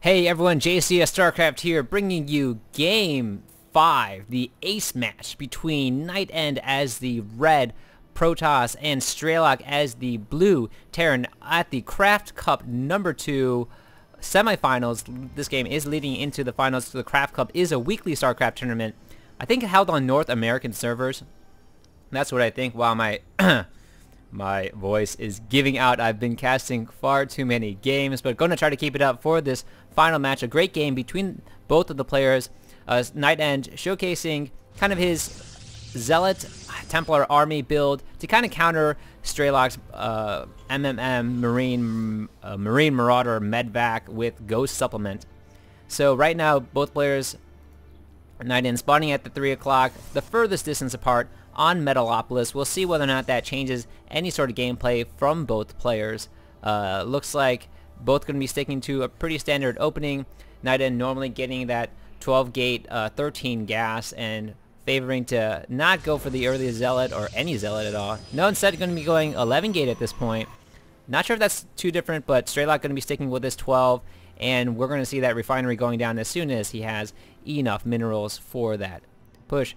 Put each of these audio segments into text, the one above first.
Hey everyone, JC Starcraft here, bringing you Game 5, the ace match between NightEnd as the red Protoss and Strelok as the blue Terran at the Craft Cup number 2 semifinals. This game is leading into the finals. The Craft Cup is a weekly Starcraft tournament. I think held on North American servers. That's what I think. Wow, my my voice is giving out. I've been casting far too many games, but going to try to keep it up for this final match. A great game between both of the players. NightEnd showcasing kind of his Zealot Templar army build to kind of counter Strelok's MMM Marine Marauder Medvac with Ghost Supplement. So right now, both players, NightEnd spawning at the 3 o'clock, the furthest distance apart on Metalopolis. We'll see whether or not that changes any sort of gameplay from both players. Looks like both going to be sticking to a pretty standard opening. NightEnd normally getting that 12 gate 13 gas and favoring to not go for the early Zealot or any Zealot at all. No, instead going to be going 11 gate at this point. Not sure if that's too different, but Strelok going to be sticking with this 12, and we're going to see that refinery going down as soon as he has enough minerals for that push.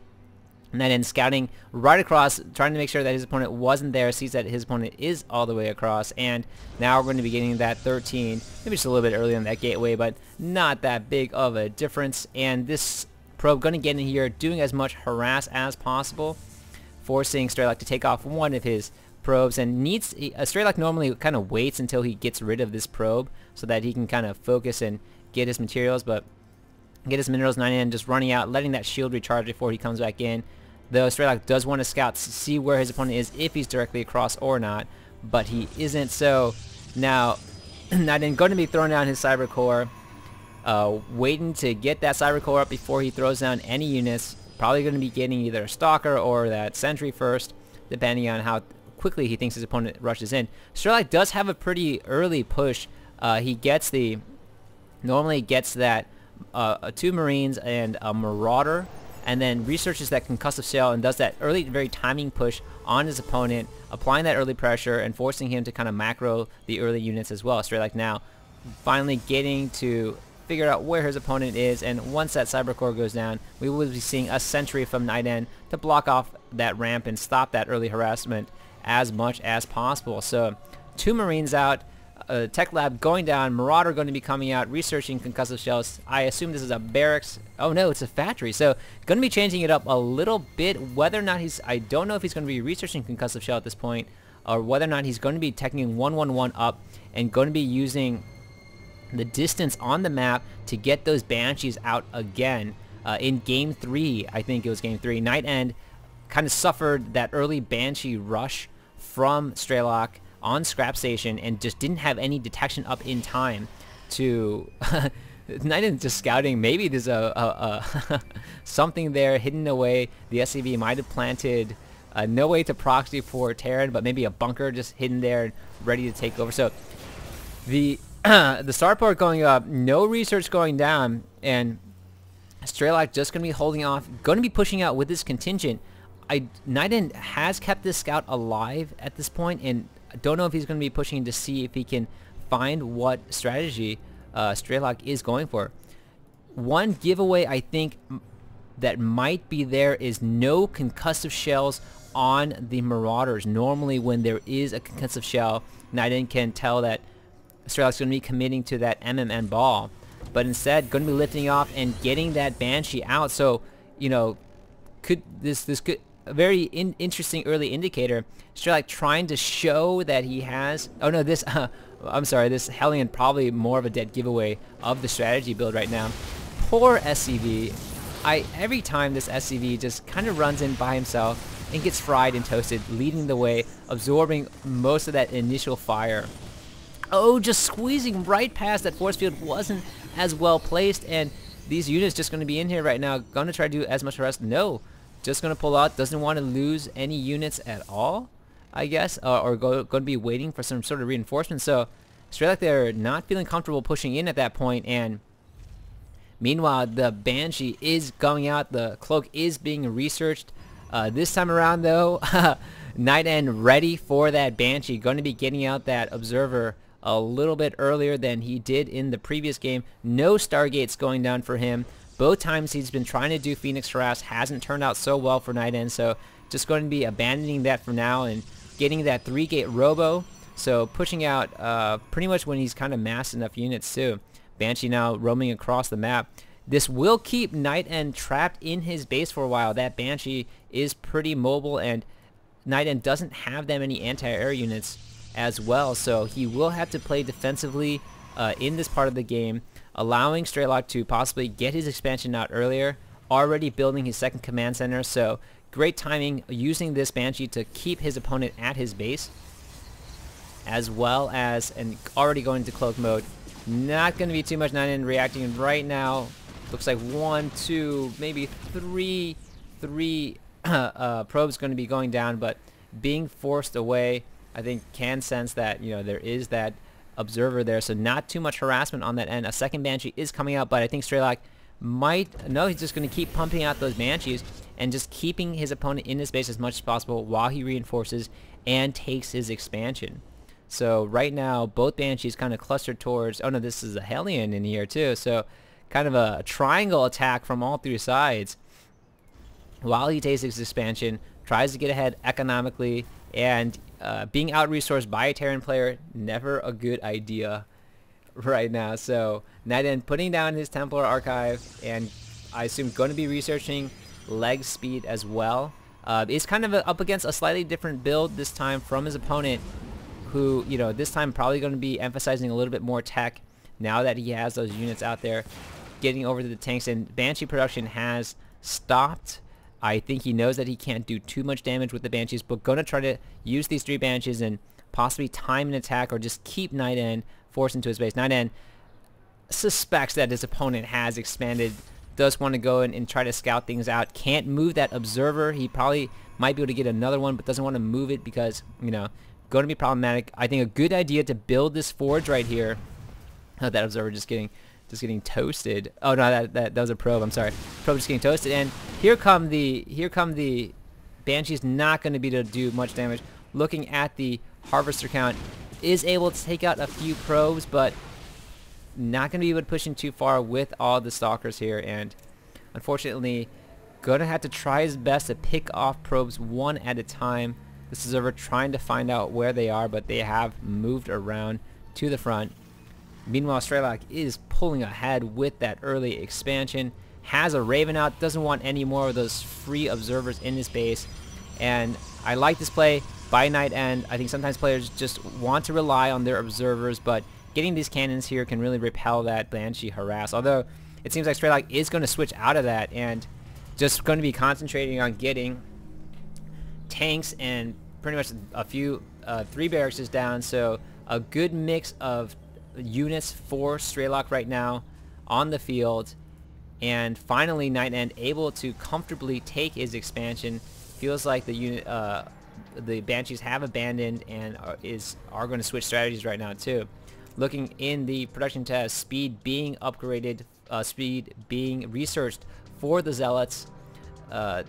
NightEnd scouting right across, trying to make sure that his opponent wasn't there, sees that his opponent is all the way across, and now we're going to be getting that 13, maybe just a little bit earlier on that gateway, but not that big of a difference. And this probe going to get in here, doing as much harass as possible, forcing Strelok to take off one of his probes, and needs, Strelok normally kind of waits until he gets rid of this probe so that he can kind of focus and get his materials, but get his minerals. NightEnd just running out, letting that shield recharge before he comes back in. Though Strelok does want to scout to see where his opponent is, if he's directly across or not, but he isn't. So now NightEnd going to be throwing down his Cyber Core, waiting to get that Cyber Core up before he throws down any units. Probably going to be getting either a Stalker or that Sentry first, depending on how quickly he thinks his opponent rushes in. Strelok does have a pretty early push. He gets the, normally gets that 2 Marines and a Marauder, and then researches that concussive shell and does that early, very timing push on his opponent, applying that early pressure and forcing him to kind of macro the early units as well. Strelok now finally getting to figure out where his opponent is, and once that Cyber Core goes down, we will be seeing a Sentry from NightEnd to block off that ramp and stop that early harassment as much as possible. So 2 Marines out, Tech Lab going down, Marauder going to be coming out, researching concussive shells. I assume this is a barracks. Oh no, it's a factory. So going to be changing it up a little bit. Whether or not he's, I don't know if he's going to be researching concussive shell at this point, or whether or not he's going to be teching 111 up and going to be using the distance on the map to get those Banshees out again. In Game 3, I think it was Game 3, NightEnd kind of suffered that early Banshee rush from Strelok on Scrap Station and just didn't have any detection up in time to NightEnd just scouting. Maybe there's a something there hidden away. The SCV might have planted no way to proxy for Terran, but maybe a bunker just hidden there ready to take over. So the starport going up, no research going down, and Strelok just going to be holding off, going to be pushing out with this contingent. NightEnd has kept this scout alive at this point, and I don't know if he's going to be pushing to see if he can find what strategy Strelok is going for. One giveaway I think that might be there is no concussive shells on the Marauders. Normally when there is a concussive shell, NightEnd can tell that Strelok's going to be committing to that MMN ball, but instead going to be lifting off and getting that Banshee out. So, you know, could this could a very interesting early indicator. Strelok trying to show that he has, oh no, this I'm sorry, this Hellion probably more of a dead giveaway of the strategy build right now. Poor SCV. Every time this SCV just kind of runs in by himself and gets fried and toasted, leading the way, absorbing most of that initial fire. Oh, just squeezing right past that force field wasn't as well placed, and these units just going to be in here right now, going to try to do as much harass. No, just going to pull out, doesn't want to lose any units at all, I guess, or going to be waiting for some sort of reinforcement. So Strelok, they're not feeling comfortable pushing in at that point, and meanwhile the Banshee is going out, the cloak is being researched. This time around though, NightEnd ready for that Banshee, going to be getting out that observer a little bit earlier than he did in the previous game. No Stargates going down for him. Both times he's been trying to do Phoenix Harass, hasn't turned out so well for NightEnd, so just going to be abandoning that for now and getting that 3-gate Robo. So pushing out pretty much when he's kind of massed enough units too. Banshee now roaming across the map. This will keep NightEnd trapped in his base for a while. That Banshee is pretty mobile, and NightEnd doesn't have that many anti-air units as well, so he will have to play defensively in this part of the game, allowing Strelok to possibly get his expansion out earlier, already building his second command center, so great timing using this Banshee to keep his opponent at his base, as well as, and already going to cloak mode. Not going to be too much NightEnd reacting right now. Looks like 1, 2, maybe 3 probes going to be going down, but being forced away, I think can sense that, you know, there is that observer there, so not too much harassment on that end. A second Banshee is coming out, but I think Strelok might, no, he's just going to keep pumping out those Banshees and just keeping his opponent in his base as much as possible while he reinforces and takes his expansion. So right now, both Banshees kind of clustered towards, oh no, this is a Hellion in here too, so kind of a triangle attack from all three sides. While he takes his expansion, tries to get ahead economically, and being out-resourced by a Terran player, never a good idea right now. So NightEnd putting down his Templar archive, and I assume going to be researching leg speed as well. Is kind of up against a slightly different build this time from his opponent, who, you know, this time probably going to be emphasizing a little bit more tech now that he has those units out there getting over to the tanks, and Banshee production has stopped. I think he knows that he can't do too much damage with the Banshees, but going to try to use these 3 Banshees and possibly time an attack or just keep NightEnd forced into his base. NightEnd suspects that his opponent has expanded, does want to go in and try to scout things out. Can't move that observer. He probably might be able to get another one, but doesn't want to move it because, you know, going to be problematic. I think a good idea to build this forge right here. Oh, that observer just getting toasted. Oh no, that was a probe. I'm sorry. Probe just getting toasted, and here come the Banshees. Not going to be able to do much damage. Looking at the harvester count, is able to take out a few probes, but not going to be able to push in too far with all the stalkers here, and unfortunately, going to have to try his best to pick off probes one at a time. This is over trying to find out where they are, but they have moved around to the front. Meanwhile, Strelok is pulling ahead with that early expansion. Has a Raven out, doesn't want any more of those free observers in his base. And I like this play by NightEnd. I think sometimes players just want to rely on their observers, but getting these cannons here can really repel that Banshee harass. Although it seems like Strelok is going to switch out of that and just going to be concentrating on getting tanks and pretty much a few 3 barracks is down, so a good mix of units for Strelok right now on the field. And finally NightEnd able to comfortably take his expansion. Feels like the Banshees have abandoned and are going to switch strategies right now too. Looking in the production test, speed being upgraded, speed being researched for the Zealots,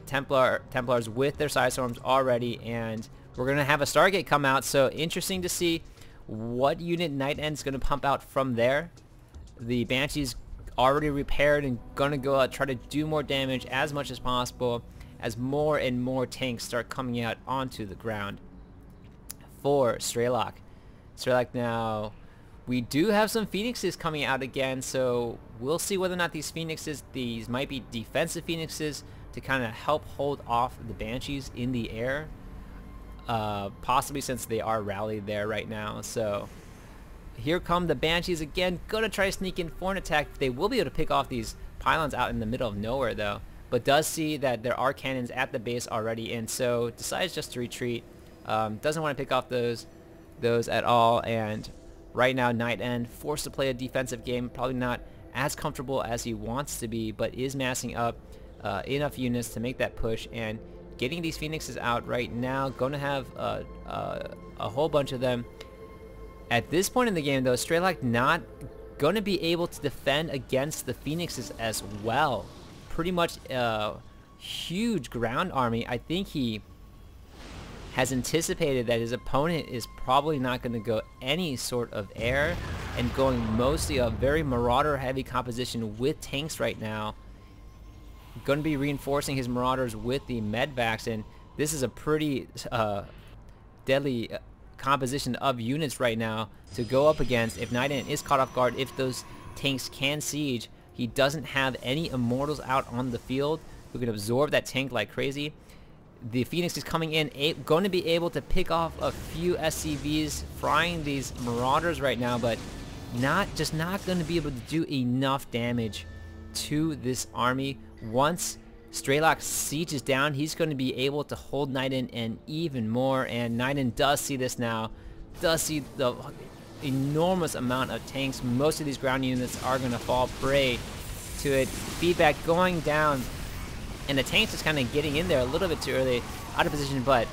Templars with their side storms already, and we're going to have a Stargate come out, so interesting to see what unit NightEnd's going to pump out from there. The Banshees already repaired and going to go out, try to do more damage as much as possible as more and more tanks start coming out onto the ground for Strelok. Strelok now, we do have some Phoenixes coming out again, so we'll see whether or not these Phoenixes, these might be defensive Phoenixes to kind of help hold off the Banshees in the air. Possibly, since they are rallied there right now. So here come the Banshees again, gonna try to sneak in for an attack. They will be able to pick off these pylons out in the middle of nowhere though, but does see that there are cannons at the base already, and so decides just to retreat. Doesn't want to pick off those at all, and right now NightEnd forced to play a defensive game, probably not as comfortable as he wants to be, but is massing up enough units to make that push and getting these Phoenixes out right now. Going to have a whole bunch of them. At this point in the game though, Strelok not going to be able to defend against the Phoenixes as well. Pretty much a huge ground army. I think he has anticipated that his opponent is probably not going to go any sort of air and going mostly a very Marauder heavy composition with tanks right now. Going to be reinforcing his Marauders with the medvacs, and this is a pretty deadly composition of units right now to go up against if NightEnd is caught off guard. If those tanks can siege, he doesn't have any Immortals out on the field who can absorb that tank like crazy. The Phoenix is coming in, going to be able to pick off a few SCVs, frying these Marauders right now, but not going to be able to do enough damage to this army. Once Strelok sieges down, he's going to be able to hold NightEnd and even more, and NightEnd does see this now, does see the enormous amount of tanks. Most of these ground units are going to fall prey to it. Feedback going down, and the tanks just kind of getting in there a little bit too early, out of position, but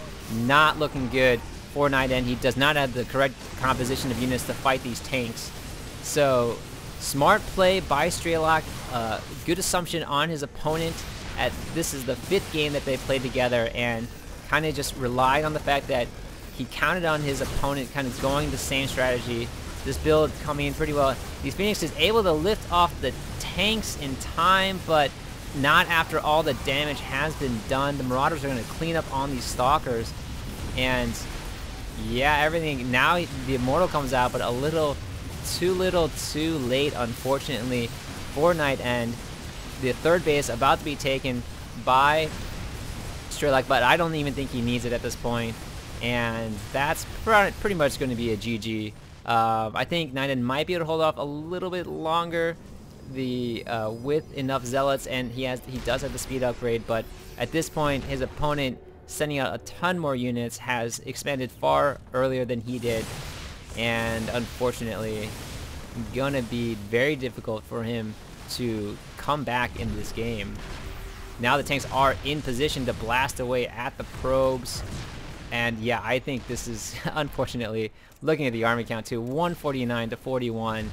not looking good for NightEnd. He does not have the correct composition of units to fight these tanks. So smart play by Strelok, good assumption on his opponent. This is the 5th game that they played together, and kind of just relied on the fact that he counted on his opponent kind of going the same strategy. This build coming in pretty well. These Phoenix is able to lift off the tanks in time, but not after all the damage has been done. The Marauders are going to clean up on these Stalkers, and yeah, everything. Now the Immortal comes out, but a little too late, unfortunately, for NightEnd. The 3rd base about to be taken by Strelok, but I don't even think he needs it at this point, and that's pretty much going to be a GG. I think NightEnd might be able to hold off a little bit longer with enough Zealots, and he does have the speed upgrade, but at this point his opponent, sending out a ton more units, has expanded far earlier than he did, and unfortunately gonna be very difficult for him to come back in this game. Now the tanks are in position to blast away at the probes, and yeah, I think this is unfortunately, looking at the army count too, 149 to 41.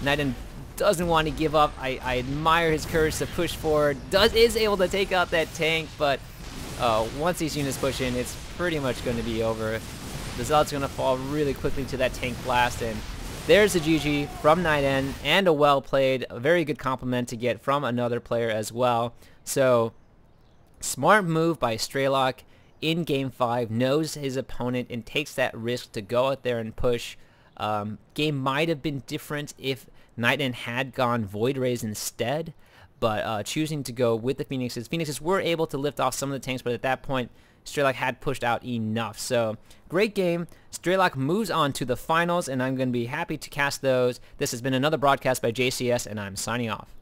NightEnd doesn't want to give up. I admire his courage to push forward. Is able to take out that tank, but once these units push in, it's pretty much going to be over. The Zealot's going to fall really quickly to that tank blast, and there's a GG from NightEnd, and a well played, a very good compliment to get from another player as well. So smart move by Strelok in game 5, knows his opponent and takes that risk to go out there and push. Game might have been different if NightEnd had gone Void Rays instead, but choosing to go with the Phoenixes. Phoenixes were able to lift off some of the tanks, but at that point Strelok had pushed out enough. So great game. Strelok moves on to the finals, and I'm going to be happy to cast those. This has been another broadcast by JCS, and I'm signing off.